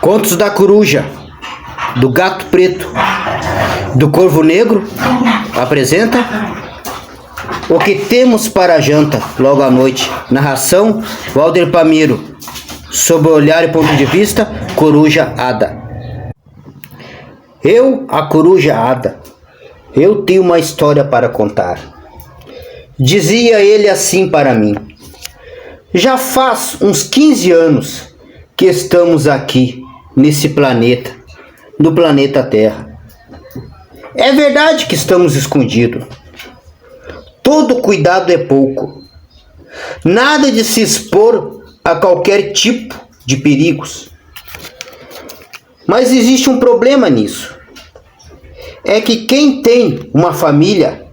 Contos da coruja, do gato preto, do corvo negro, apresenta O que temos para a janta logo à noite. Narração Walder Pamiro. Sob o olhar e ponto de vista, Coruja Hada. Eu, a Coruja Hada, eu tenho uma história para contar. Dizia ele assim para mim. Já faz uns 15 anos que estamos aqui, nesse planeta, no planeta Terra. É verdade que estamos escondidos. Todo cuidado é pouco. Nada de se expor a qualquer tipo de perigos. Mas existe um problema nisso. É que quem tem uma família,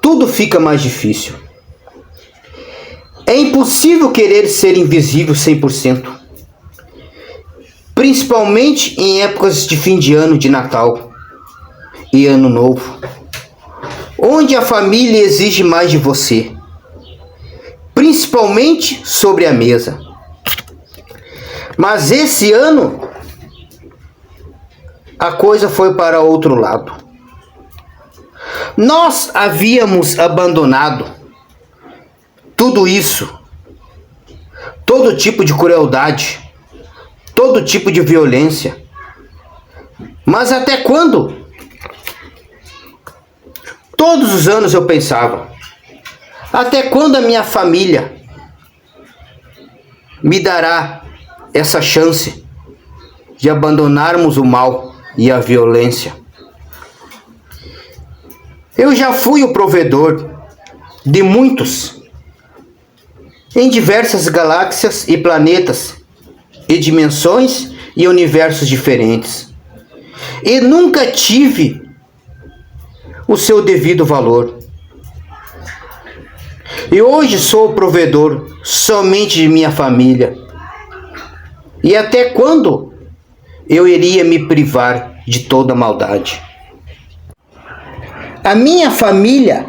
tudo fica mais difícil. É impossível querer ser invisível 100%. Principalmente em épocas de fim de ano, de Natal e Ano Novo, onde a família exige mais de você, principalmente sobre a mesa. Mas esse ano a coisa foi para outro lado. Nós havíamos abandonado tudo isso, todo tipo de crueldade, todo tipo de violência. Mas até quando? Todos os anos eu pensava, até quando a minha família me dará essa chance de abandonarmos o mal e a violência? Eu já fui o provedor de muitos, em diversas galáxias e planetas, e dimensões e universos diferentes, e nunca tive o seu devido valor. E hoje sou o provedor somente de minha família. E até quando eu iria me privar de toda maldade? A minha família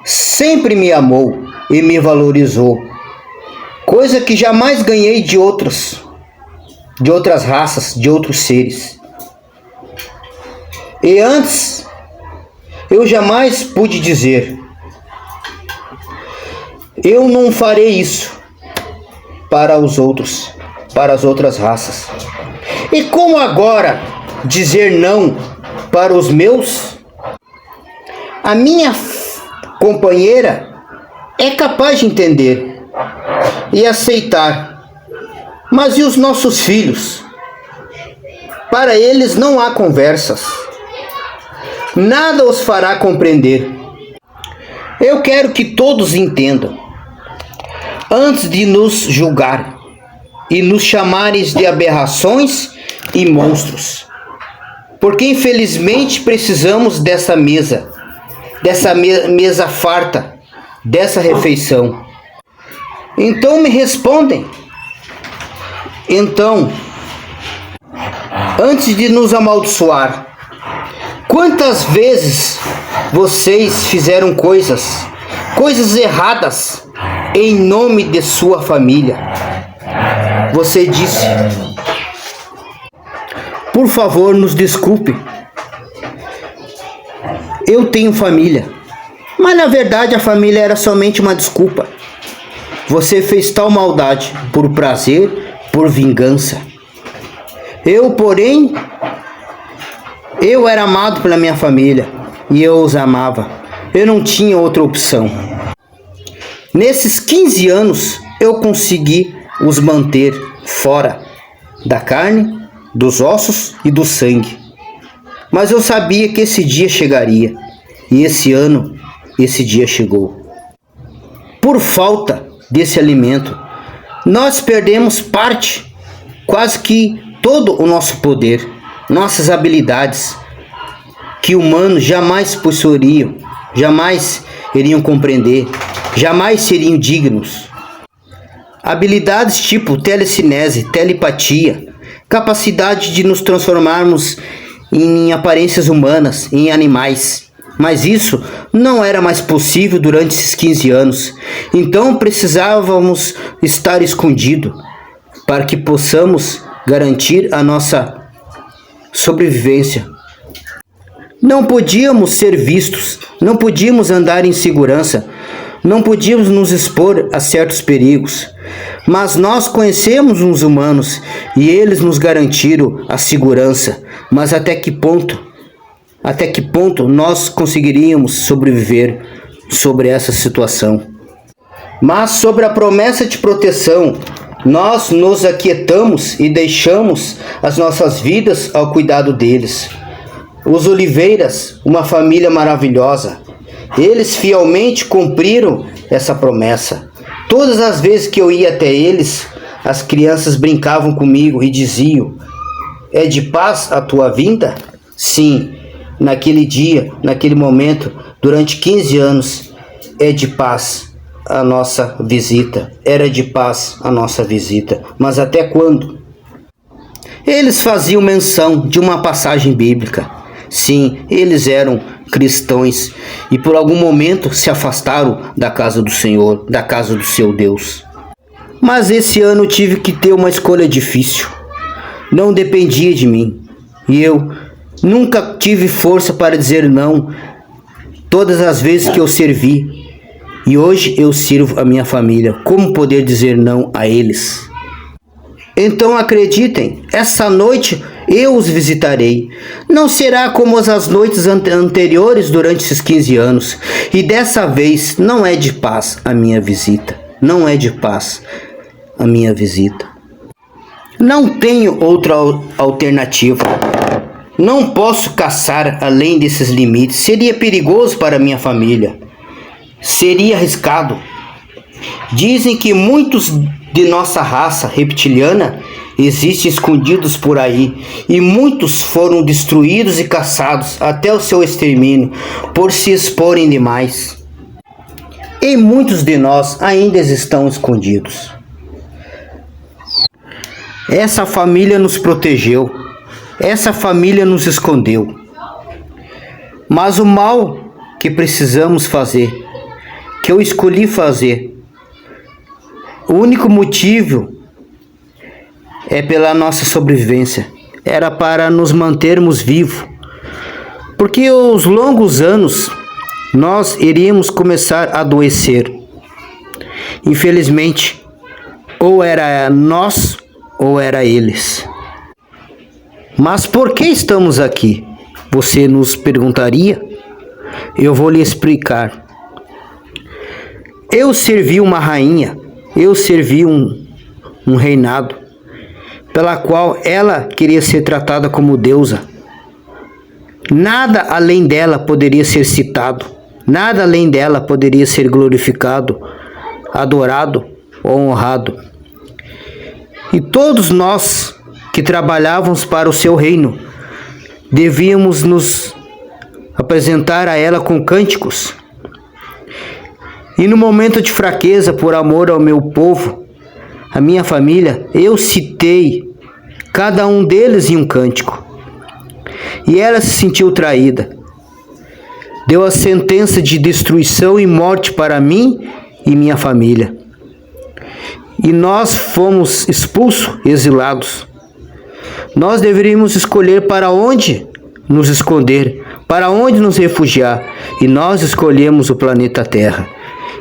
sempre me amou e me valorizou, coisa que jamais ganhei de outras raças, de outros seres. E antes, eu jamais pude dizer, eu não farei isso para os outros, para as outras raças. E como agora dizer não para os meus? A minha companheira é capaz de entender e aceitar. Mas e os nossos filhos? Para eles não há conversas. Nada os fará compreender. Eu quero que todos entendam, antes de nos julgar e nos chamarem de aberrações e monstros. Porque infelizmente precisamos dessa mesa farta, dessa refeição. Então me respondem. Então, antes de nos amaldiçoar, quantas vezes vocês fizeram coisas erradas em nome de sua família? Você disse, por favor, nos desculpe. Eu tenho família. Mas na verdade a família era somente uma desculpa. Você fez tal maldade por prazer, por vingança. Eu, porém, eu era amado pela minha família e eu os amava. Eu não tinha outra opção. Nesses 15 anos eu consegui os manter fora da carne, dos ossos e do sangue. Mas eu sabia que esse dia chegaria. E esse ano, esse dia chegou. Por falta desse alimento, nós perdemos parte, quase que todo o nosso poder, nossas habilidades, que humanos jamais possuiriam, jamais iriam compreender, jamais seriam dignos. Habilidades tipo telecinese, telepatia, capacidade de nos transformarmos em aparências humanas, em animais. Mas isso não era mais possível durante esses 15 anos. Então precisávamos estar escondido para que possamos garantir a nossa sobrevivência. Não podíamos ser vistos, não podíamos andar em segurança, não podíamos nos expor a certos perigos, mas nós conhecemos os humanos e eles nos garantiram a segurança. Mas até que ponto nós conseguiríamos sobreviver sobre essa situação? Mas sobre a promessa de proteção, nós nos aquietamos e deixamos as nossas vidas ao cuidado deles. Os Oliveiras, uma família maravilhosa, eles fielmente cumpriram essa promessa. Todas as vezes que eu ia até eles, as crianças brincavam comigo e diziam: "É de paz a tua vinda?" Sim, naquele dia, naquele momento, durante 15 anos, é de paz a nossa visita. Era de paz a nossa visita. Mas até quando? Eles faziam menção de uma passagem bíblica. Sim, eles eram cristãos e por algum momento se afastaram da casa do Senhor, da casa do seu Deus. Mas esse ano tive que ter uma escolha difícil. Não dependia de mim. E eu nunca tive força para dizer não todas as vezes que eu servi. E hoje eu sirvo a minha família. Como poder dizer não a eles? Então acreditem, essa noite eu os visitarei. Não será como as noites anteriores durante esses 15 anos. E dessa vez não é de paz a minha visita. Não é de paz a minha visita. Não tenho outra alternativa. Não posso caçar além desses limites. Seria perigoso para minha família. Seria arriscado. Dizem que muitos de nossa raça reptiliana existem escondidos por aí, e muitos foram destruídos e caçados até o seu extermínio por se exporem demais. E muitos de nós ainda estão escondidos. Essa família nos protegeu, essa família nos escondeu. Mas o mal que precisamos fazer, que eu escolhi fazer, o único motivo é pela nossa sobrevivência. Era para nos mantermos vivos. Porque aos longos anos nós iríamos começar a adoecer. Infelizmente, ou era nós ou era eles. Mas por que estamos aqui? Você nos perguntaria? Eu vou lhe explicar. Eu servi uma rainha. Eu servi um reinado, pela qual ela queria ser tratada como deusa. Nada além dela poderia ser citado, nada além dela poderia ser glorificado, adorado ou honrado. E todos nós que trabalhávamos para o seu reino, devíamos nos apresentar a ela com cânticos. E no momento de fraqueza, por amor ao meu povo, a minha família, eu citei cada um deles em um cântico. E ela se sentiu traída. Deu a sentença de destruição e morte para mim e minha família. E nós fomos expulsos, exilados. Nós deveríamos escolher para onde nos esconder, para onde nos refugiar. E nós escolhemos o planeta Terra.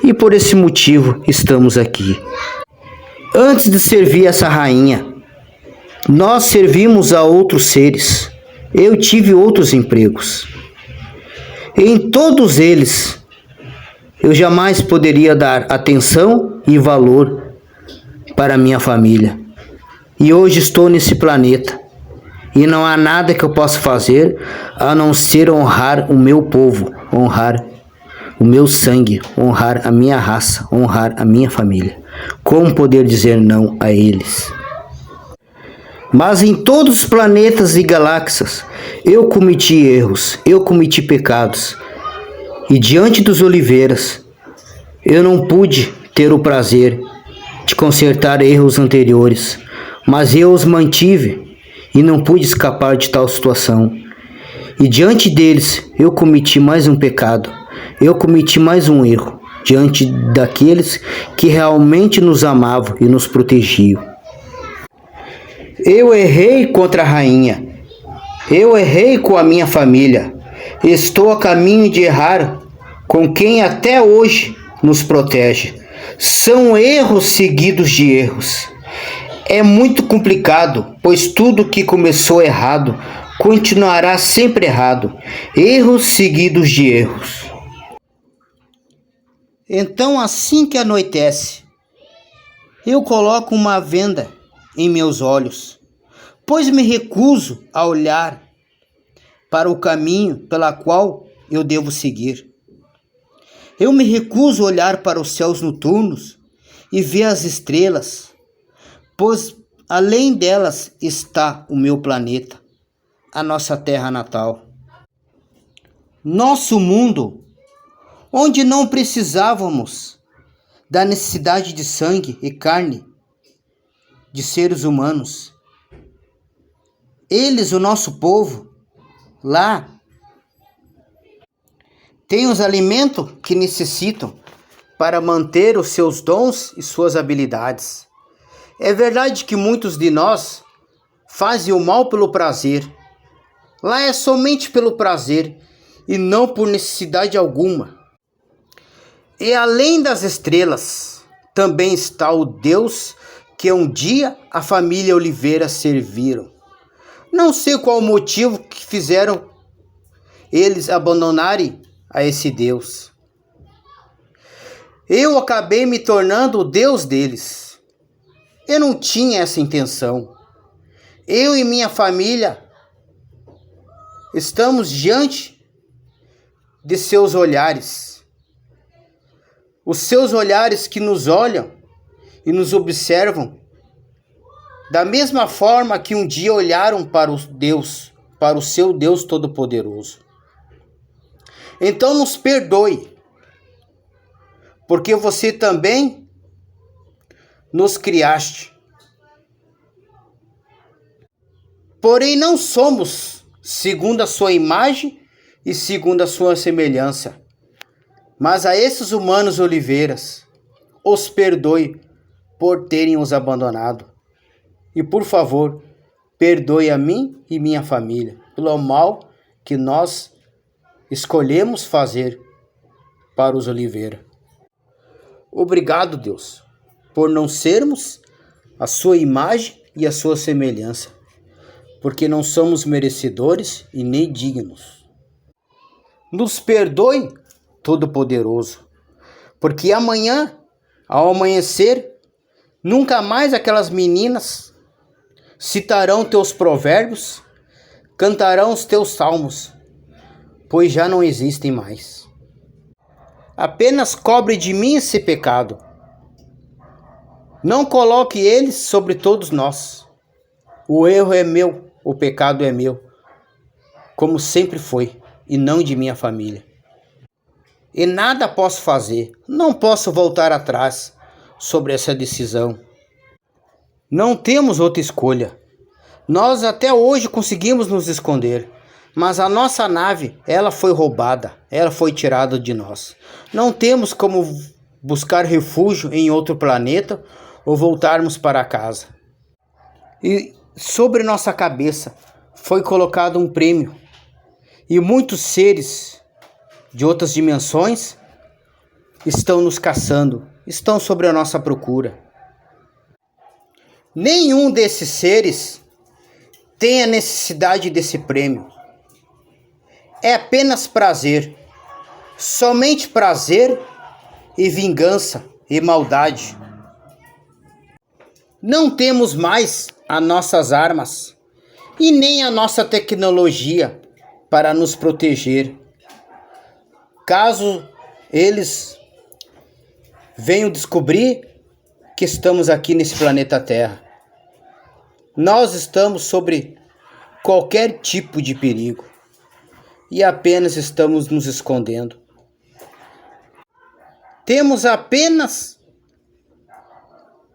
E por esse motivo estamos aqui. Antes de servir essa rainha, nós servimos a outros seres. Eu tive outros empregos. Em todos eles, eu jamais poderia dar atenção e valor para minha família. E hoje estou nesse planeta. E não há nada que eu possa fazer a não ser honrar o meu povo, honrar o meu sangue, honrar a minha raça, honrar a minha família. Como poder dizer não a eles? Mas em todos os planetas e galáxias, eu cometi erros, eu cometi pecados. E diante dos Oliveiras, eu não pude ter o prazer de consertar erros anteriores, mas eu os mantive e não pude escapar de tal situação. E diante deles, eu cometi mais um pecado. Eu cometi mais um erro diante daqueles que realmente nos amavam e nos protegiam. Eu errei contra a rainha. Eu errei com a minha família. Estou a caminho de errar com quem até hoje nos protege. São erros seguidos de erros. É muito complicado, pois tudo que começou errado continuará sempre errado. Erros seguidos de erros. Então, assim que anoitece, eu coloco uma venda em meus olhos, pois me recuso a olhar para o caminho pela qual eu devo seguir. Eu me recuso a olhar para os céus noturnos e ver as estrelas, pois além delas está o meu planeta, a nossa terra natal. Nosso mundo, onde não precisávamos da necessidade de sangue e carne de seres humanos. Eles, o nosso povo, lá, têm os alimentos que necessitam para manter os seus dons e suas habilidades. É verdade que muitos de nós fazem o mal pelo prazer. Lá é somente pelo prazer e não por necessidade alguma. E além das estrelas, também está o Deus que um dia a família Oliveira serviram. Não sei qual o motivo que fizeram eles abandonarem a esse Deus. Eu acabei me tornando o Deus deles. Eu não tinha essa intenção. Eu e minha família estamos diante de seus olhares. Os seus olhares que nos olham e nos observam da mesma forma que um dia olharam para o Deus, para o seu Deus Todo-Poderoso. Então nos perdoe, porque você também nos criaste. Porém não somos segundo a sua imagem e segundo a sua semelhança. Mas a esses humanos oliveiras, os perdoe por terem os abandonado. E por favor, perdoe a mim e minha família pelo mal que nós escolhemos fazer para os Oliveira. Obrigado, Deus, por não sermos a sua imagem e a sua semelhança, porque não somos merecedores e nem dignos. Nos perdoe, Todo-Poderoso, porque amanhã, ao amanhecer, nunca mais aquelas meninas citarão teus provérbios, cantarão os teus salmos, pois já não existem mais. Apenas cobre de mim esse pecado. Não coloque eles sobre todos nós. O erro é meu, o pecado é meu, como sempre foi, e não de minha família. E nada posso fazer, não posso voltar atrás sobre essa decisão. Não temos outra escolha. Nós até hoje conseguimos nos esconder, mas a nossa nave, ela foi roubada, ela foi tirada de nós. Não temos como buscar refúgio em outro planeta ou voltarmos para casa. E sobre nossa cabeça foi colocado um prêmio, e muitos seres de outras dimensões estão nos caçando, estão sobre a nossa procura. Nenhum desses seres tem a necessidade desse prêmio. É apenas prazer, somente prazer e vingança e maldade. Não temos mais as nossas armas e nem a nossa tecnologia para nos proteger. Caso eles venham descobrir que estamos aqui nesse planeta Terra, nós estamos sobre qualquer tipo de perigo e apenas estamos nos escondendo. Temos apenas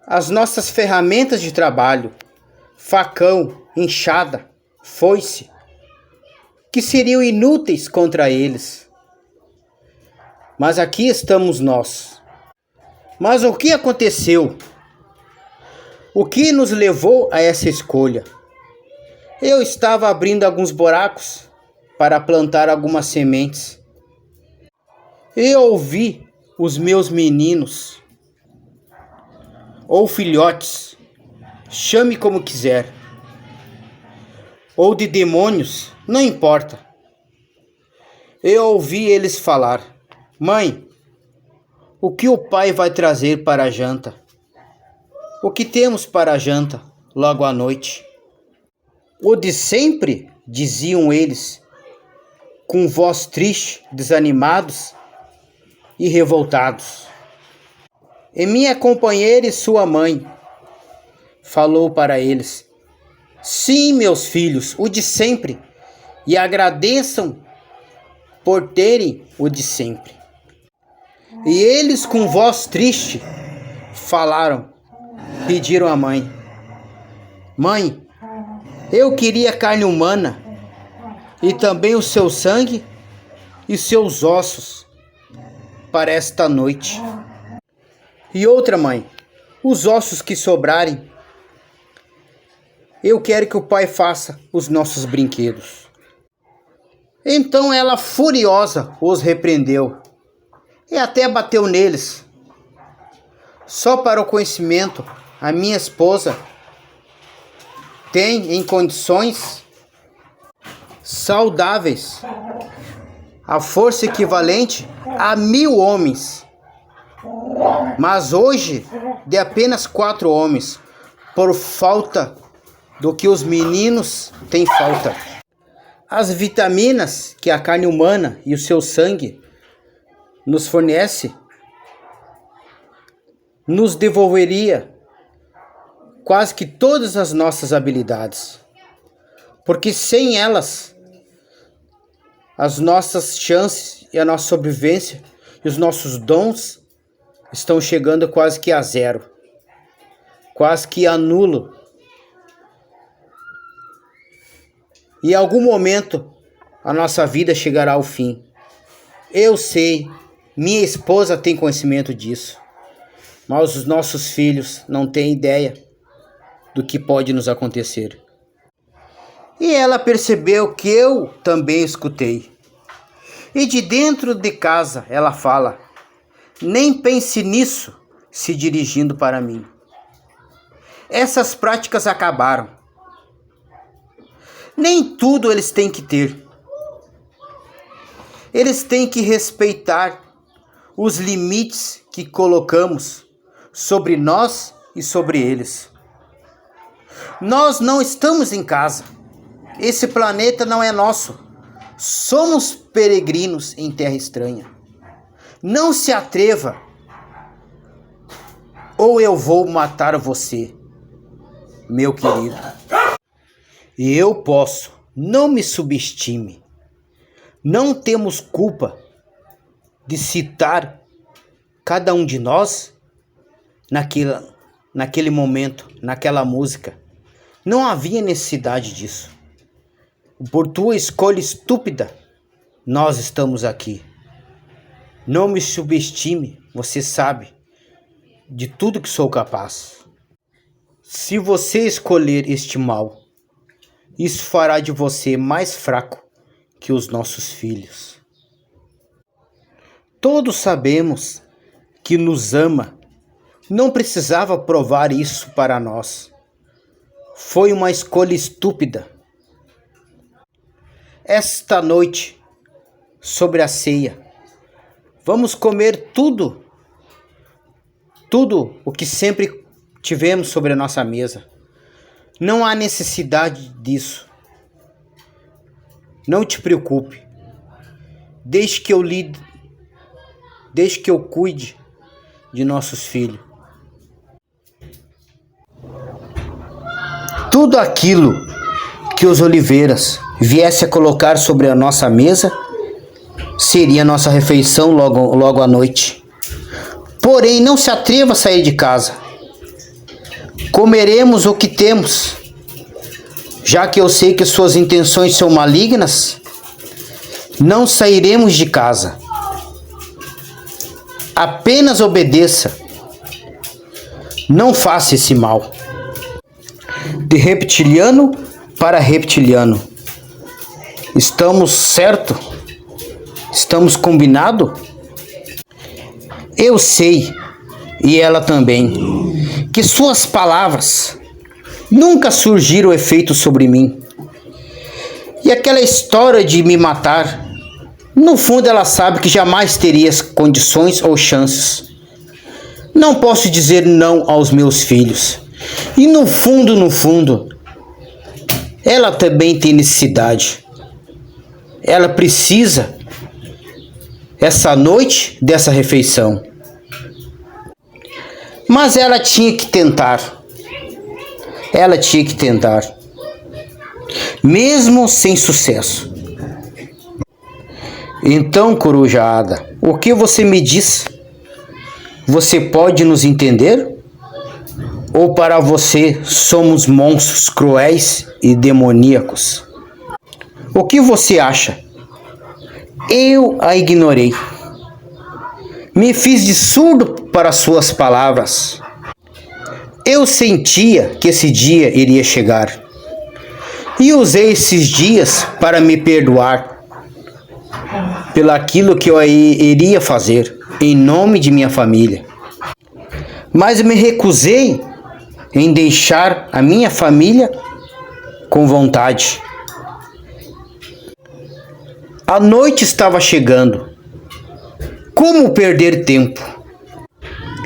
as nossas ferramentas de trabalho, facão, enxada, foice, que seriam inúteis contra eles. Mas aqui estamos nós. Mas o que aconteceu? O que nos levou a essa escolha? Eu estava abrindo alguns buracos para plantar algumas sementes. Eu ouvi os meus meninos, ou filhotes, chame como quiser, ou de demônios, não importa. Eu ouvi eles falar: mãe, o que o pai vai trazer para a janta? O que temos para a janta logo à noite? O de sempre, diziam eles, com voz triste, desanimados e revoltados. E minha companheira e sua mãe falou para eles: sim, meus filhos, o de sempre, e agradeçam por terem o de sempre. E eles com voz triste falaram, pediram à mãe: mãe, eu queria carne humana e também o seu sangue e seus ossos para esta noite. E outra, mãe, os ossos que sobrarem, eu quero que o pai faça os nossos brinquedos. Então ela, furiosa, os repreendeu e até bateu neles. Só para o conhecimento, a minha esposa tem em condições saudáveis a força equivalente a 1000 homens. Mas hoje, de apenas 4 homens, por falta do que os meninos têm falta. As vitaminas que a carne humana e o seu sangue nos fornece, nos devolveria quase que todas as nossas habilidades. Porque sem elas, as nossas chances e a nossa sobrevivência e os nossos dons estão chegando quase que a zero, quase que a nulo. E em algum momento a nossa vida chegará ao fim. Eu sei, minha esposa tem conhecimento disso, mas os nossos filhos não têm ideia do que pode nos acontecer. E ela percebeu que eu também escutei. E de dentro de casa ela fala: nem pense nisso, se dirigindo para mim. Essas práticas acabaram. Nem tudo eles têm que ter. Eles têm que respeitar os limites que colocamos sobre nós e sobre eles. Nós não estamos em casa. Esse planeta não é nosso. Somos peregrinos em terra estranha. Não se atreva, ou eu vou matar você, meu querido. E eu posso, não me subestime. Não temos culpa de citar cada um de nós naquele momento, naquela música. Não havia necessidade disso. Por tua escolha estúpida, nós estamos aqui. Não me subestime, você sabe de tudo que sou capaz. Se você escolher este mal, isso fará de você mais fraco que os nossos filhos. Todos sabemos que nos ama. Não precisava provar isso para nós. Foi uma escolha estúpida. Esta noite, sobre a ceia, vamos comer tudo o que sempre tivemos sobre a nossa mesa. Não há necessidade disso. Não te preocupe. Deixe que eu cuide de nossos filhos. Tudo aquilo que os oliveiras viesse a colocar sobre a nossa mesa seria a nossa refeição logo à noite. Porém, não se atreva a sair de casa. Comeremos o que temos. Já que eu sei que suas intenções são malignas, não sairemos de casa. Apenas obedeça. Não faça esse mal. De reptiliano para reptiliano. Estamos certo? Estamos combinado? Eu sei, e ela também, que suas palavras nunca surgiram efeito sobre mim. E aquela história de me matar, no fundo ela sabe que jamais teria condições ou chances. Não posso dizer não aos meus filhos. E no fundo, ela também tem necessidade. Ela precisa, essa noite, dessa refeição. Mas ela tinha que tentar. Ela tinha que tentar. Mesmo sem sucesso. Então, corujada, o que você me diz? Você pode nos entender? Ou para você somos monstros cruéis e demoníacos? O que você acha? Eu a ignorei. Me fiz de surdo para suas palavras. Eu sentia que esse dia iria chegar. E usei esses dias para me perdoar pelaquilo que eu iria fazer em nome de minha família. Mas me recusei em deixar a minha família com vontade. A noite estava chegando. Como perder tempo?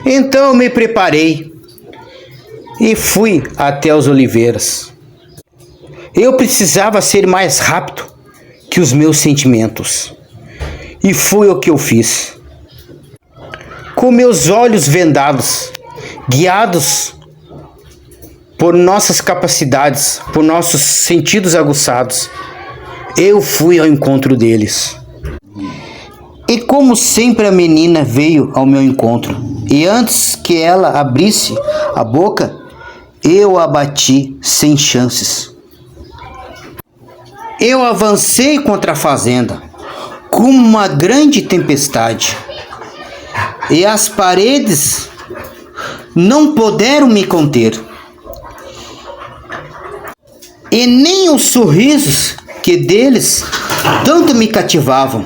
Então eu me preparei e fui até os oliveiras. Eu precisava ser mais rápido que os meus sentimentos. E foi o que eu fiz. Com meus olhos vendados, guiados por nossas capacidades, por nossos sentidos aguçados, eu fui ao encontro deles. E como sempre a menina veio ao meu encontro, e antes que ela abrisse a boca, eu a bati sem chances. Eu avancei contra a fazenda, como uma grande tempestade, e as paredes não puderam me conter. E nem os sorrisos que deles tanto me cativavam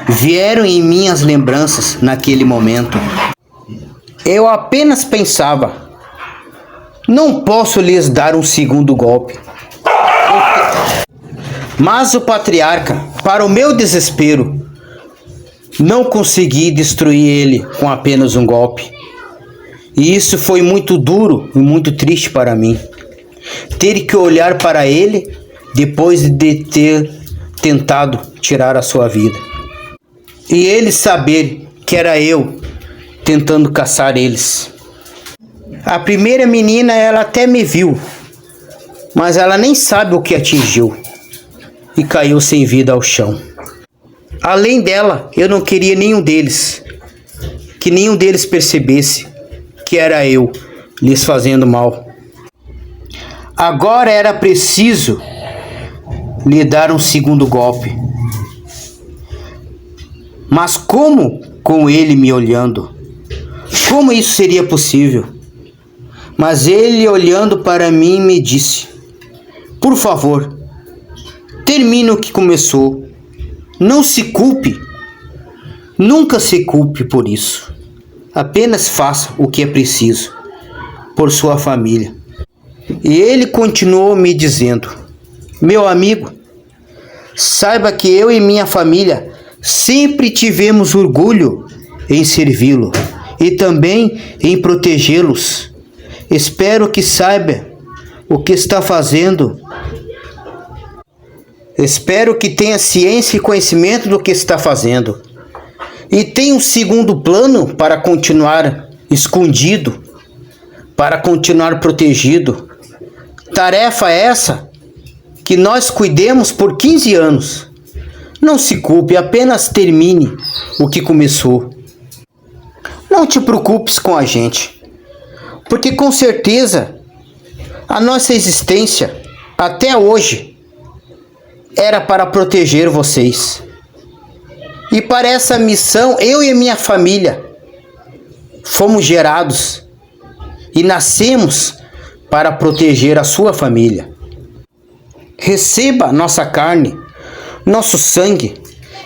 vieram em minhas lembranças naquele momento. Eu apenas pensava, não posso lhes dar um segundo golpe. Mas o patriarca, para o meu desespero, não consegui destruir ele com apenas um golpe. E isso foi muito duro e muito triste para mim. Ter que olhar para ele depois de ter tentado tirar a sua vida. E ele saber que era eu tentando caçar eles. A primeira menina, ela até me viu, mas ela nem sabe o que atingiu e caiu sem vida ao chão. Além dela, eu não queria que nenhum deles percebesse que era eu lhes fazendo mal. Agora era preciso lhe dar um segundo golpe. Mas como com ele me olhando? Como isso seria possível? Mas ele, olhando para mim, me disse: por favor, termine o que começou. Não se culpe. Nunca se culpe por isso. Apenas faça o que é preciso por sua família. E ele continuou me dizendo: meu amigo, saiba que eu e minha família sempre tivemos orgulho em servi-lo e também em protegê-los. Espero que saiba o que está fazendo. Espero que tenha ciência e conhecimento do que está fazendo. E tenha um segundo plano para continuar escondido, para continuar protegido. Tarefa essa que nós cuidemos por 15 anos. Não se culpe, apenas termine o que começou. Não te preocupes com a gente, porque com certeza a nossa existência até hoje era para proteger vocês. E para essa missão, eu e minha família fomos gerados e nascemos para proteger a sua família. Receba nossa carne, nosso sangue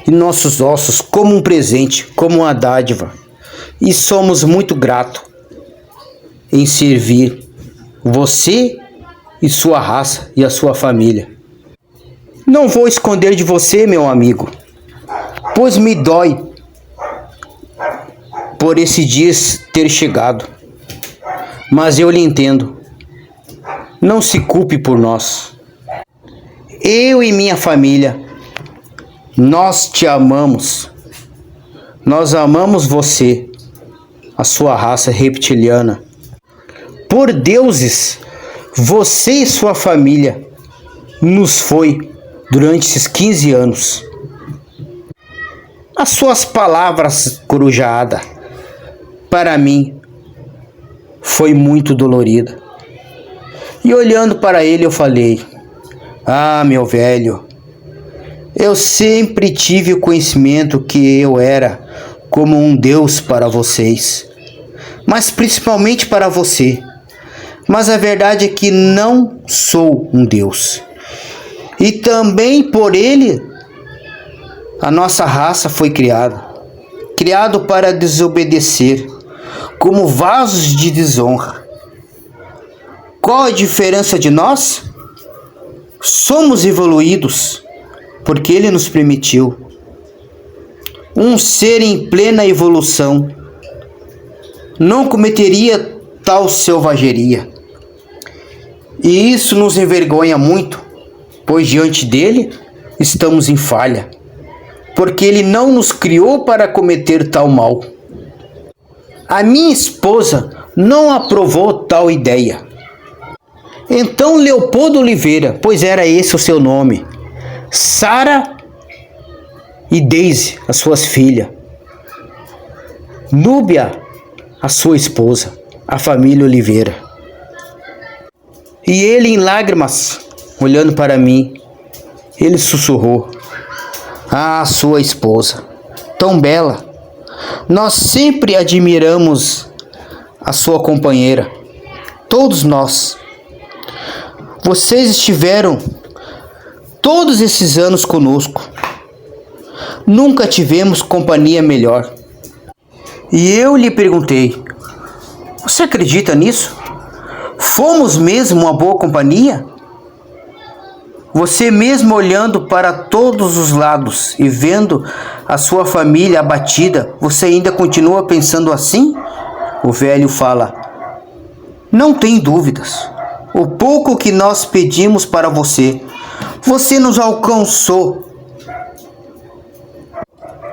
e nossos ossos como um presente, como uma dádiva. E somos muito gratos em servir você e sua raça e a sua família. Não vou esconder de você, meu amigo, pois me dói por esse dia ter chegado. Mas eu lhe entendo. Não se culpe por nós. Eu e minha família, nós te amamos. Nós amamos você, a sua raça reptiliana. Por deuses, você e sua família nos foi durante esses 15 anos. As suas palavras, corujada, para mim, foi muito dolorida. E olhando para ele, eu falei: ah, meu velho, eu sempre tive o conhecimento que eu era como um Deus para vocês, mas principalmente para você. Mas a verdade é que não sou um Deus. E também por ele, a nossa raça foi criada. Criado para desobedecer, como vasos de desonra. Qual a diferença de nós? Somos evoluídos, porque ele nos permitiu. Um ser em plena evolução não cometeria tal selvageria. E isso nos envergonha muito, pois diante dele estamos em falha, porque ele não nos criou para cometer tal mal. A minha esposa não aprovou tal ideia. Então Leopoldo Oliveira, pois era esse o seu nome, Sara e Daisy, as suas filhas, Núbia, a sua esposa, a família Oliveira. E ele, em lágrimas, olhando para mim, ele sussurrou: ah, sua esposa, tão bela. Nós sempre admiramos a sua companheira. Todos nós. Vocês estiveram todos esses anos conosco. Nunca tivemos companhia melhor. E eu lhe perguntei: você acredita nisso? Fomos mesmo uma boa companhia? Você mesmo olhando para todos os lados e vendo a sua família abatida, você ainda continua pensando assim? O velho fala: não tem dúvidas. O pouco que nós pedimos para você, você nos alcançou.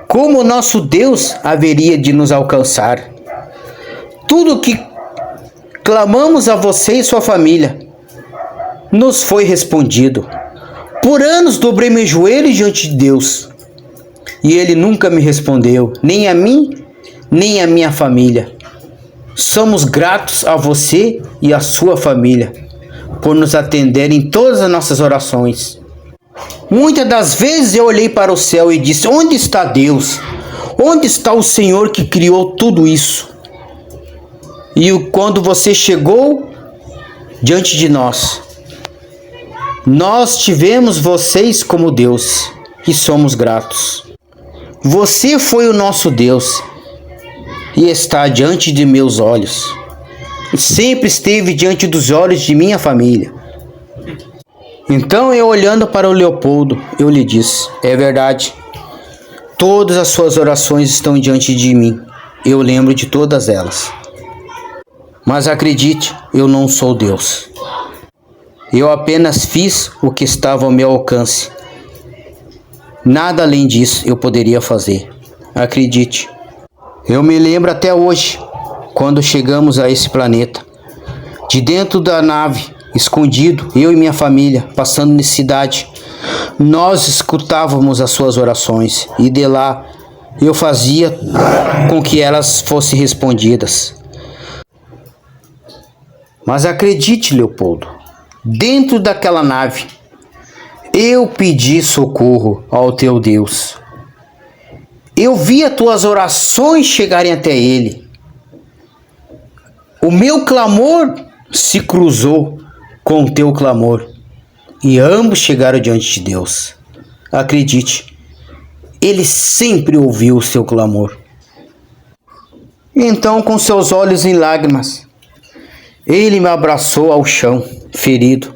Como nosso Deus haveria de nos alcançar? Tudo que clamamos a você e sua família nos foi respondido. Por anos dobrei meu joelho diante de Deus e ele nunca me respondeu, nem a mim, nem a minha família. Somos gratos a você e a sua família por nos atender em todas as nossas orações. Muitas das vezes eu olhei para o céu e disse: onde está Deus? Onde está o Senhor que criou tudo isso? E quando você chegou diante de nós, nós tivemos vocês como Deus e somos gratos. Você foi o nosso Deus e está diante de meus olhos. Sempre esteve diante dos olhos de minha família. Então eu, olhando para o Leopoldo, eu lhe disse: é verdade. Todas as suas orações estão diante de mim. Eu lembro de todas elas. Mas acredite, eu não sou Deus. Eu apenas fiz o que estava ao meu alcance. Nada além disso eu poderia fazer. Acredite. Eu me lembro até hoje, quando chegamos a esse planeta. De dentro da nave, escondido, eu e minha família, passando necessidade, nós escutávamos as suas orações. E de lá, eu fazia com que elas fossem respondidas. Mas acredite, Leopoldo, dentro daquela nave, eu pedi socorro ao teu Deus. Eu vi as tuas orações chegarem até Ele. O meu clamor se cruzou com o teu clamor e ambos chegaram diante de Deus. Acredite, Ele sempre ouviu o seu clamor. Então, com seus olhos em lágrimas, Ele me abraçou ao chão, ferido,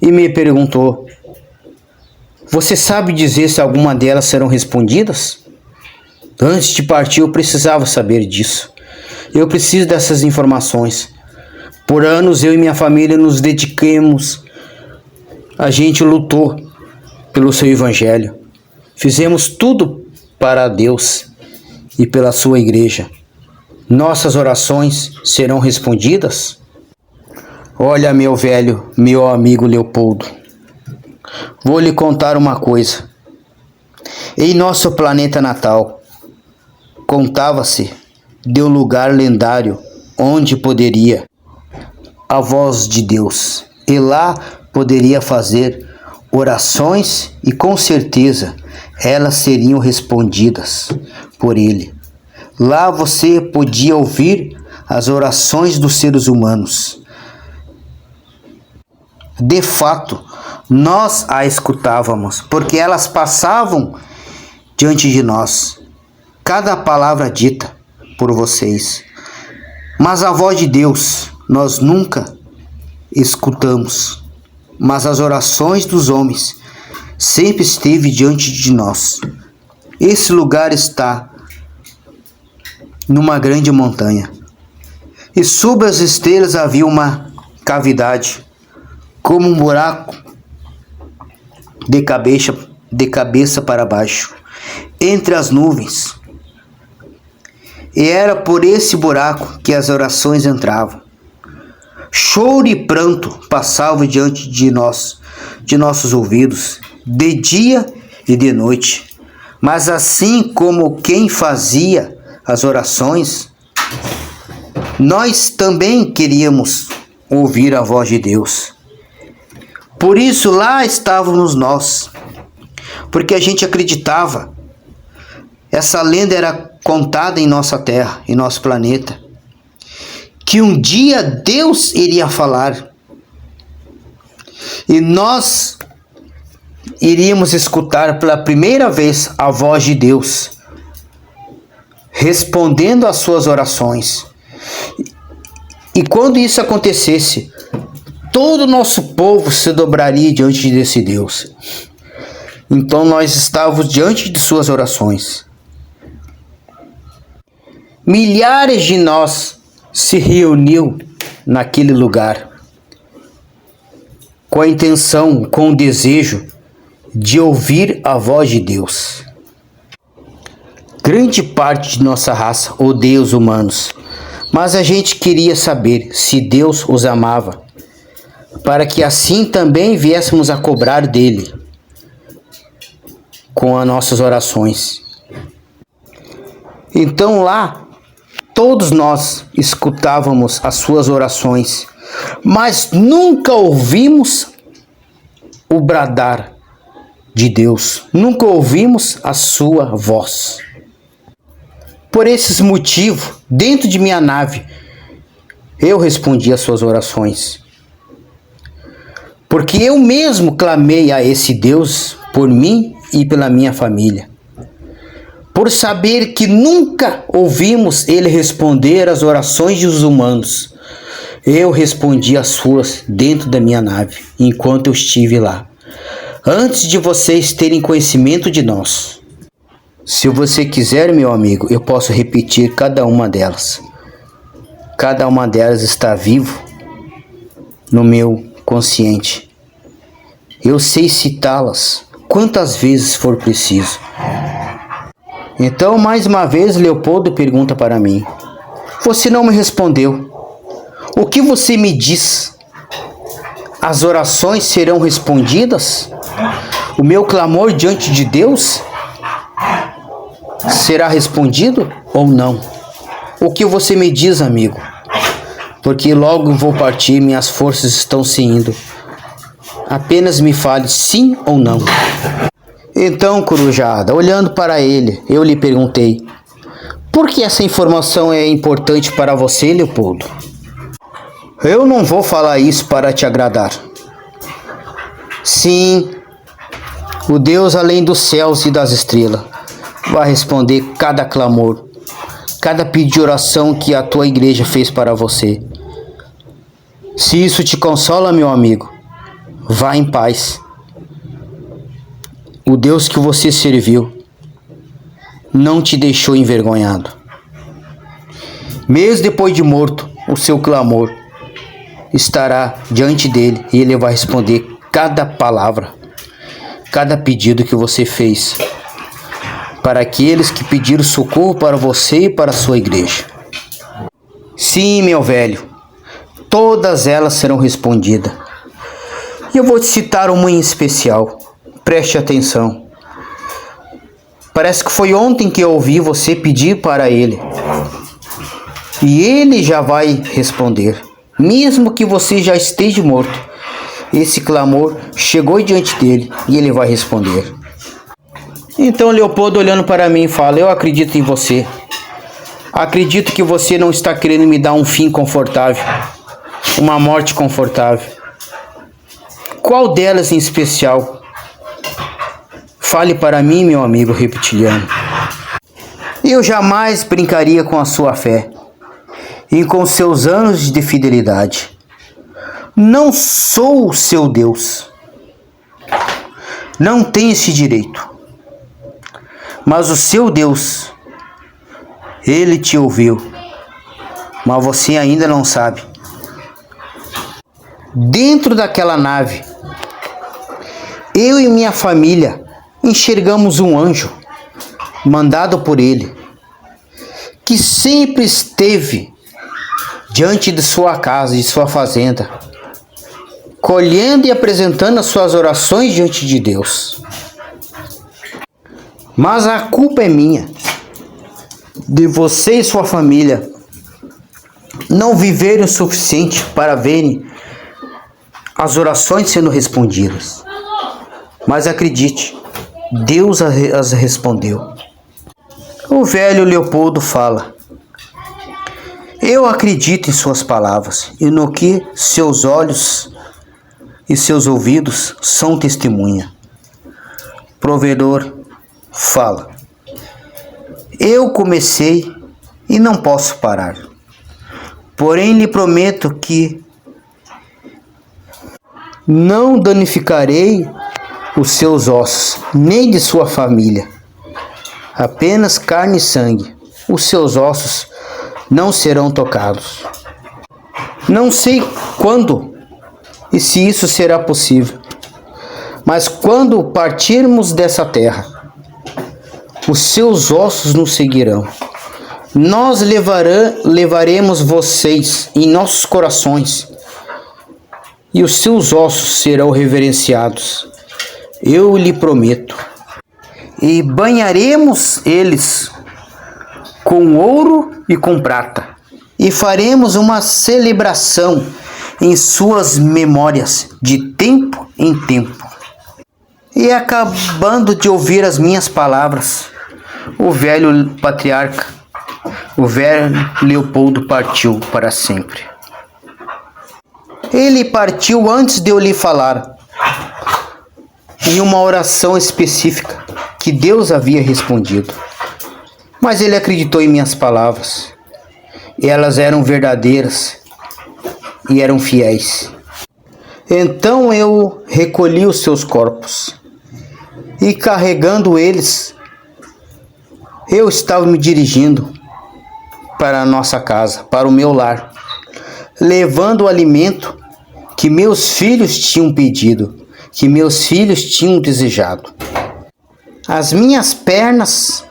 e me perguntou: você sabe dizer se alguma delas serão respondidas? Antes de partir, eu precisava saber disso. Eu preciso dessas informações. Por anos, eu e minha família nos dedicamos. A gente lutou pelo seu evangelho. Fizemos tudo para Deus e pela sua igreja. Nossas orações serão respondidas? Olha, meu velho, meu amigo Leopoldo, vou lhe contar uma coisa. Em nosso planeta natal, contava-se de um lugar lendário onde poderia a voz de Deus, e lá poderia fazer orações e com certeza elas seriam respondidas por Ele. Lá você podia ouvir as orações dos seres humanos. De fato, nós a escutávamos, porque elas passavam diante de nós, cada palavra dita por vocês. Mas a voz de Deus nós nunca escutamos, mas as orações dos homens sempre esteve diante de nós. Esse lugar está numa grande montanha, e sob as estrelas havia uma cavidade, como um buraco de cabeça para baixo, entre as nuvens. E era por esse buraco que as orações entravam. Choro e pranto passavam diante de nós, de nossos ouvidos, de dia e de noite. Mas assim como quem fazia as orações, nós também queríamos ouvir a voz de Deus. Por isso lá estávamos nós, porque a gente acreditava. Essa lenda era contada em nossa terra, em nosso planeta, que um dia Deus iria falar e nós iríamos escutar pela primeira vez a voz de Deus respondendo às suas orações. E quando isso acontecesse, todo o nosso povo se dobraria diante desse Deus. Então nós estávamos diante de suas orações. Milhares de nós se reuniu naquele lugar com a intenção, com o desejo de ouvir a voz de Deus. Grande parte de nossa raça odeia os humanos, mas a gente queria saber se Deus os amava, para que assim também viéssemos a cobrar dele com as nossas orações. Então lá, todos nós escutávamos as suas orações, mas nunca ouvimos o bradar de Deus, nunca ouvimos a sua voz. Por esses motivos, dentro de minha nave, eu respondi às suas orações. Porque eu mesmo clamei a esse Deus por mim e pela minha família. Por saber que nunca ouvimos Ele responder às orações dos humanos, eu respondi às suas dentro da minha nave, enquanto eu estive lá, antes de vocês terem conhecimento de nós. Se você quiser, meu amigo, eu posso repetir cada uma delas. Cada uma delas está vivo no meu consciente. Eu sei citá-las quantas vezes for preciso. Então, mais uma vez, Leopoldo pergunta para mim: você não me respondeu. O que você me diz? As orações serão respondidas? O meu clamor diante de Deus será respondido ou não? O que você me diz, amigo? Porque logo vou partir, minhas forças estão se indo. Apenas me fale sim ou não. Então, Corujada, olhando para ele, eu lhe perguntei: por que essa informação é importante para você, Leopoldo? Eu não vou falar isso para te agradar. Sim, o Deus além dos céus e das estrelas vai responder cada clamor, cada pedido de oração que a tua igreja fez para você. Se isso te consola, meu amigo, vá em paz. O Deus que você serviu não te deixou envergonhado. Mesmo depois de morto, o seu clamor estará diante dele e ele vai responder cada palavra, cada pedido que você fez para aqueles que pediram socorro para você e para a sua igreja. Sim, meu velho, todas elas serão respondidas. E eu vou te citar uma em especial. Preste atenção. Parece que foi ontem que eu ouvi você pedir para ele. E ele já vai responder. Mesmo que você já esteja morto, esse clamor chegou diante dele e ele vai responder. Então Leopoldo, olhando para mim, fala: eu acredito em você. Acredito que você não está querendo me dar um fim confortável, uma morte confortável. Qual delas em especial? Fale para mim, meu amigo reptiliano. Eu jamais brincaria com a sua fé e com seus anos de fidelidade. Não sou o seu Deus. Não tenho esse direito. Mas o seu Deus, ele te ouviu. Mas você ainda não sabe. Dentro daquela nave, eu e minha família enxergamos um anjo mandado por ele, que sempre esteve diante de sua casa e de sua fazenda, colhendo e apresentando as suas orações diante de Deus. Mas a culpa é minha, de você e sua família não viverem o suficiente para verem as orações sendo respondidas. Mas acredite, Deus as respondeu. O velho Leopoldo fala: eu acredito em suas palavras e no que seus olhos e seus ouvidos são testemunha. Provedor fala: eu comecei e não posso parar. Porém, lhe prometo que não danificarei os seus ossos, nem de sua família. Apenas carne e sangue. Os seus ossos não serão tocados. Não sei quando e se isso será possível, mas quando partirmos dessa terra, os seus ossos nos seguirão. Nós levaremos vocês em nossos corações e os seus ossos serão reverenciados. Eu lhe prometo. E banharemos eles com ouro e com prata. E faremos uma celebração em suas memórias de tempo em tempo. E acabando de ouvir as minhas palavras, o velho patriarca, o velho Leopoldo partiu para sempre. Ele partiu antes de eu lhe falar, em uma oração específica que Deus havia respondido. Mas ele acreditou em minhas palavras. Elas eram verdadeiras e eram fiéis. Então eu recolhi os seus corpos e, carregando eles, eu estava me dirigindo para a nossa casa, para o meu lar, levando o alimento que meus filhos tinham pedido, que meus filhos tinham desejado. As minhas pernas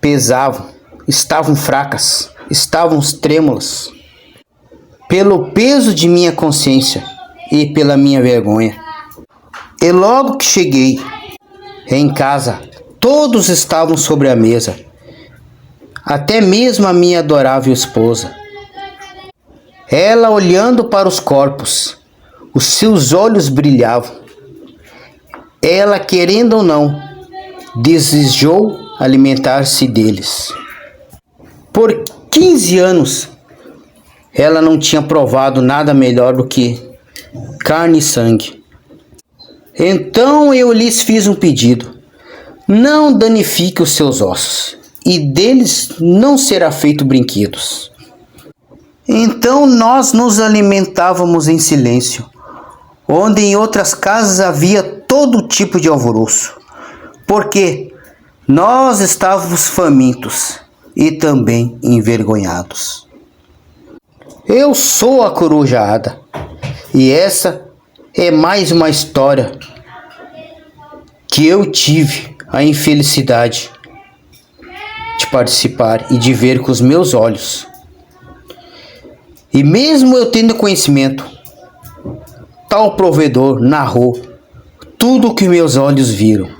pesavam, estavam fracas, estavam trêmulas, pelo peso de minha consciência e pela minha vergonha. E logo que cheguei em casa, todos estavam sobre a mesa, até mesmo a minha adorável esposa. Ela, olhando para os corpos, os seus olhos brilhavam. Ela, querendo ou não, desejou alimentar-se deles. Por 15 anos, ela não tinha provado nada melhor do que carne e sangue. Então eu lhes fiz um pedido: não danifique os seus ossos, e deles não será feito brinquedos. Então nós nos alimentávamos em silêncio, onde em outras casas havia todo tipo de alvoroço, porque nós estávamos famintos e também envergonhados. Eu sou a Corujada, e essa é mais uma história que eu tive a infelicidade de participar e de ver com os meus olhos. E mesmo eu tendo conhecimento, tal provedor narrou tudo o que meus olhos viram.